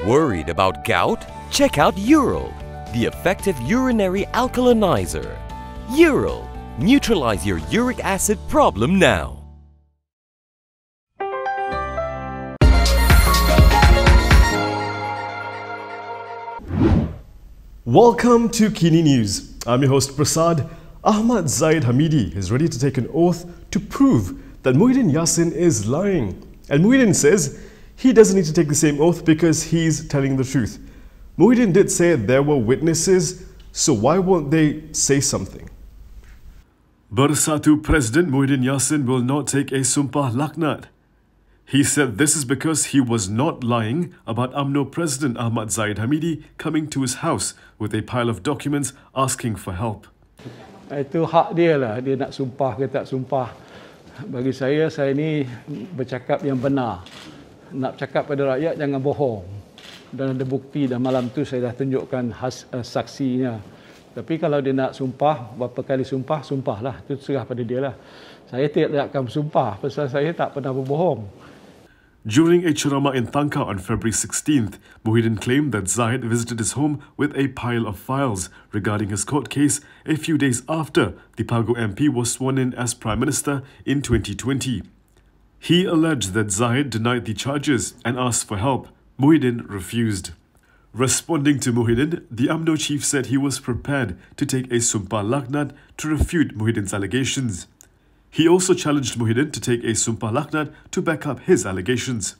Worried about gout? Check out Ural, the effective urinary alkalinizer. Ural, neutralize your uric acid problem now. Welcome to KiniNews. I'm your host Prasad. Ahmad Zahid Hamidi is ready to take an oath to prove that Muhyiddin Yassin is lying. And Muhyiddin says he doesn't need to take the same oath because he's telling the truth. Muhyiddin did say there were witnesses, so why won't they say something? Bersatu President Muhyiddin Yassin will not take a sumpah laknat. He said this is because he was not lying about Umno President Ahmad Zahid Hamidi coming to his house with a pile of documents asking for help. Itu hak dia lah, dia nak sumpah ke tak sumpah. Bagi saya ni bercakap yang benar. Nak cakap pada rakyat jangan bohong. Dan ada bukti dan malam tu saya dah tunjukkan saksinya. Tapi kalau dia nak sumpah, berapa kali sumpah, sumpahlah. Itu serah pada dia lah. Saya tidak akan sumpah pasal saya tak pernah berbohong. During a ceramah in Tangka on February 16th, Muhyiddin claimed that Zahid visited his home with a pile of files regarding his court case a few days after the Pejuang MP was sworn in as Prime Minister in 2020. He alleged that Zahid denied the charges and asked for help. Muhyiddin refused. Responding to Muhyiddin, the Umno chief said he was prepared to take a sumpah laknat to refute Muhyiddin's allegations. He also challenged Muhyiddin to take a sumpah laknat to back up his allegations.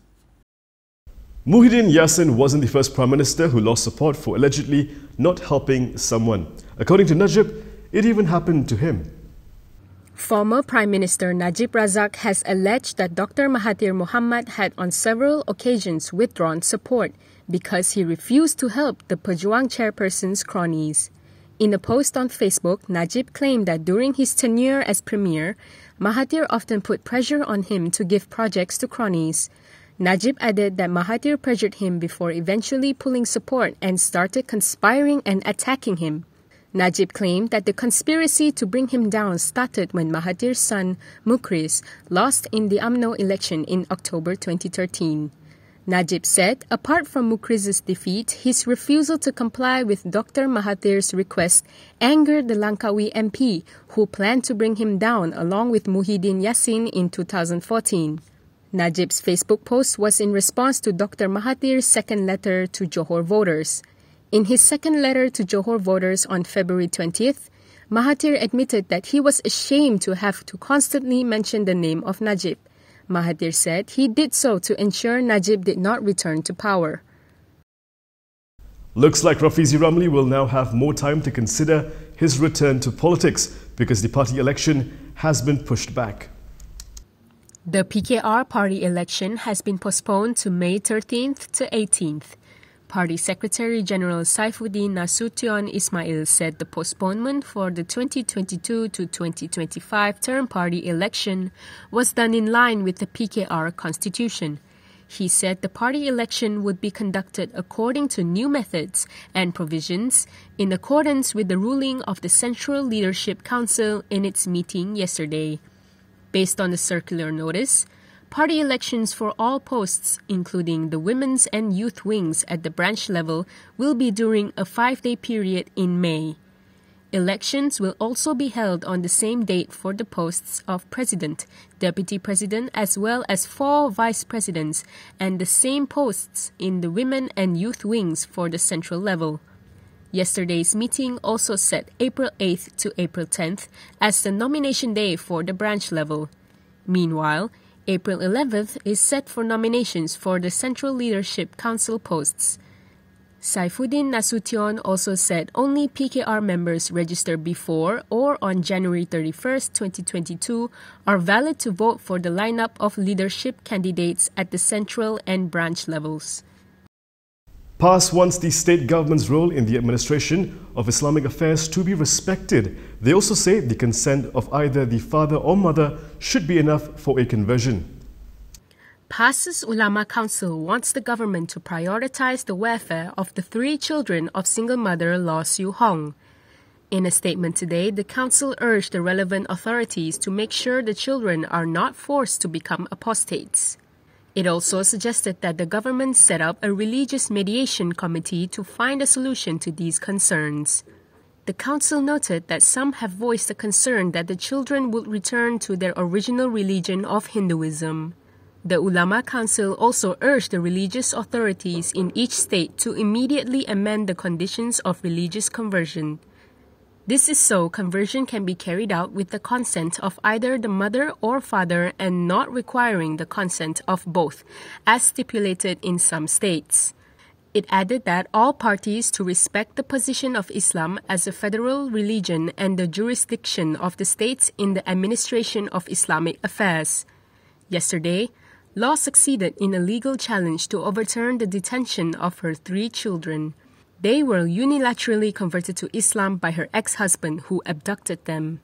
Muhyiddin Yassin wasn't the first Prime Minister who lost support for allegedly not helping someone. According to Najib, it even happened to him. Former Prime Minister Najib Razak has alleged that Dr Mahathir Mohamad had on several occasions withdrawn support because he refused to help the Pejuang chairperson's cronies. In a post on Facebook, Najib claimed that during his tenure as Premier, Mahathir often put pressure on him to give projects to cronies. Najib added that Mahathir pressured him before eventually pulling support and started conspiring and attacking him. Najib claimed that the conspiracy to bring him down started when Mahathir's son, Mukriz, lost in the Umno election in October 2013. Najib said, apart from Mukriz's defeat, his refusal to comply with Dr Mahathir's request angered the Langkawi MP, who planned to bring him down along with Muhyiddin Yassin in 2014. Najib's Facebook post was in response to Dr Mahathir's second letter to Johor voters. In his second letter to Johor voters on February 20th, Mahathir admitted that he was ashamed to have to constantly mention the name of Najib. Mahathir said he did so to ensure Najib did not return to power. Looks like Rafizi Ramli will now have more time to consider his return to politics because the party election has been pushed back. The PKR party election has been postponed to May 13th to 18th. Party Secretary General Saifuddin Nasution Ismail said the postponement for the 2022 to 2025 term party election was done in line with the PKR constitution. He said the party election would be conducted according to new methods and provisions in accordance with the ruling of the Central Leadership Council in its meeting yesterday. Based on the circular notice, party elections for all posts, including the women's and youth wings at the branch level, will be during a 5-day period in May. Elections will also be held on the same date for the posts of President, Deputy President, as well as 4 Vice Presidents, and the same posts in the women and youth wings for the central level. Yesterday's meeting also set April 8th to April 10th as the nomination day for the branch level. Meanwhile, April 11th is set for nominations for the Central Leadership Council posts. Saifuddin Nasution also said only PKR members registered before or on January 31st, 2022 are valid to vote for the lineup of leadership candidates at the central and branch levels. PAS wants the state government's role in the administration of Islamic affairs to be respected. They also say the consent of either the father or mother should be enough for a conversion. PAS's Ulama Council wants the government to prioritize the welfare of the 3 children of single mother Law Siu Hong. In a statement today, the council urged the relevant authorities to make sure the children are not forced to become apostates. It also suggested that the government set up a religious mediation committee to find a solution to these concerns. The council noted that some have voiced a concern that the children would return to their original religion of Hinduism. The Ulama Council also urged the religious authorities in each state to immediately amend the conditions of religious conversion. This is so conversion can be carried out with the consent of either the mother or father and not requiring the consent of both, as stipulated in some states. It added that all parties to respect the position of Islam as a federal religion and the jurisdiction of the states in the administration of Islamic affairs. Yesterday, law succeeded in a legal challenge to overturn the detention of her 3 children. They were unilaterally converted to Islam by her ex-husband who abducted them.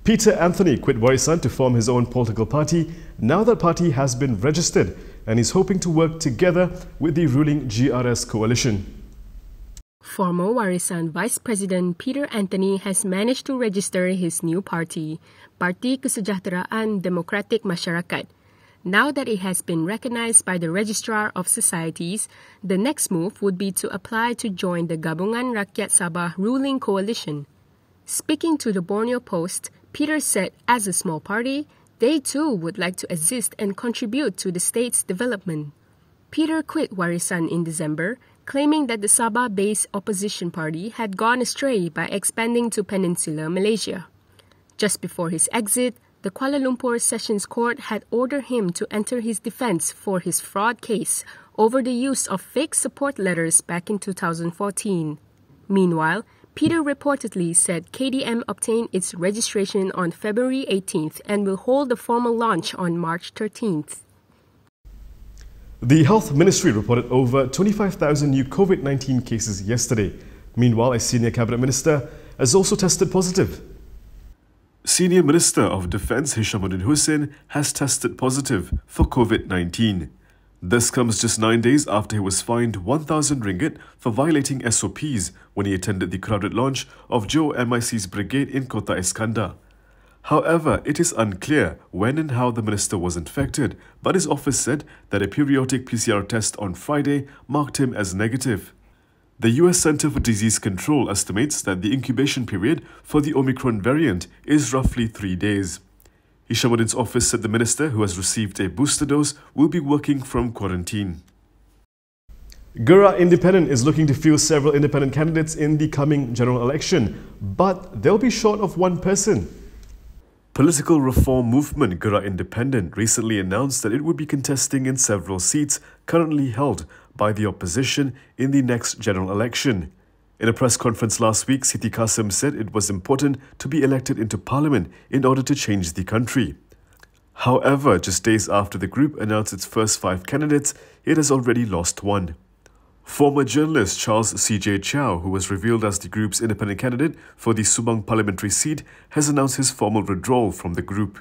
Peter Anthony quit Warisan to form his own political party. Now that party has been registered and is hoping to work together with the ruling GRS coalition. Former Warisan Vice President Peter Anthony has managed to register his new party, Parti Kesejahteraan Demokratik Masyarakat. Now that it has been recognized by the Registrar of Societies, the next move would be to apply to join the Gabungan Rakyat Sabah ruling coalition. Speaking to the Borneo Post, Peter said as a small party, they too would like to assist and contribute to the state's development. Peter quit Warisan in December, claiming that the Sabah-based opposition party had gone astray by expanding to Peninsular Malaysia. Just before his exit, the Kuala Lumpur Sessions Court had ordered him to enter his defense for his fraud case over the use of fake support letters back in 2014. Meanwhile, Peter reportedly said KDM obtained its registration on February 18th and will hold a formal launch on March 13th. The Health Ministry reported over 25,000 new COVID-19 cases yesterday. Meanwhile, a senior cabinet minister has also tested positive. Senior Minister of Defence Hishammuddin Hussein has tested positive for COVID-19. This comes just 9 days after he was fined 1,000 ringgit for violating SOPs when he attended the crowded launch of Johor MIC's brigade in Kota Iskandar. However, it is unclear when and how the minister was infected, but his office said that a periodic PCR test on Friday marked him as negative. The US Centre for Disease Control estimates that the incubation period for the Omicron variant is roughly 3 days. Hishammuddin's office said the minister, who has received a booster dose, will be working from quarantine. Gera Independent is looking to field several independent candidates in the coming general election, but they'll be short of one person. Political reform movement Gera Independent recently announced that it would be contesting in several seats currently held by the opposition in the next general election. In a press conference last week, Siti Kasim said it was important to be elected into parliament in order to change the country. However, just days after the group announced its first 5 candidates, it has already lost one. Former journalist Charles C.J. Chow, who was revealed as the group's independent candidate for the Subang parliamentary seat, has announced his formal withdrawal from the group.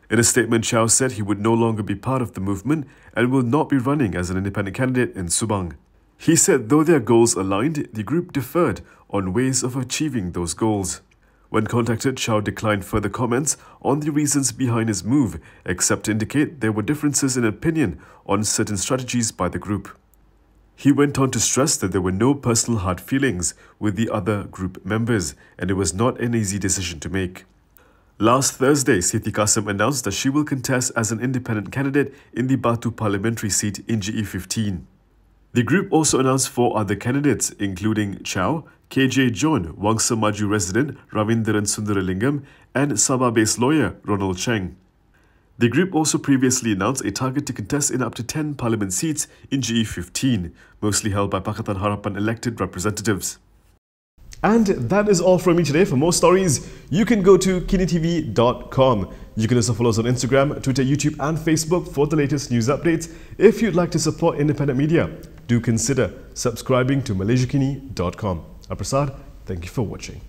In a statement, Chow said he would no longer be part of the movement and will not be running as an independent candidate in Subang. He said though their goals aligned, the group differed on ways of achieving those goals. When contacted, Chow declined further comments on the reasons behind his move, except to indicate there were differences in opinion on certain strategies by the group. He went on to stress that there were no personal hard feelings with the other group members, and it was not an easy decision to make. Last Thursday, Siti Kasim announced that she will contest as an independent candidate in the Batu parliamentary seat in GE15. The group also announced 4 other candidates, including Chow, KJ John, Wangsa Maju resident Ravindran Sundaralingam, and Sabah-based lawyer Ronald Cheng. The group also previously announced a target to contest in up to 10 parliament seats in GE15, mostly held by Pakatan Harapan elected representatives. And that is all from me today. For more stories, you can go to KiniTV.com. You can also follow us on Instagram, Twitter, YouTube and Facebook for the latest news updates. If you'd like to support independent media, do consider subscribing to MalaysiaKini.com. I'm Prasad. Thank you for watching.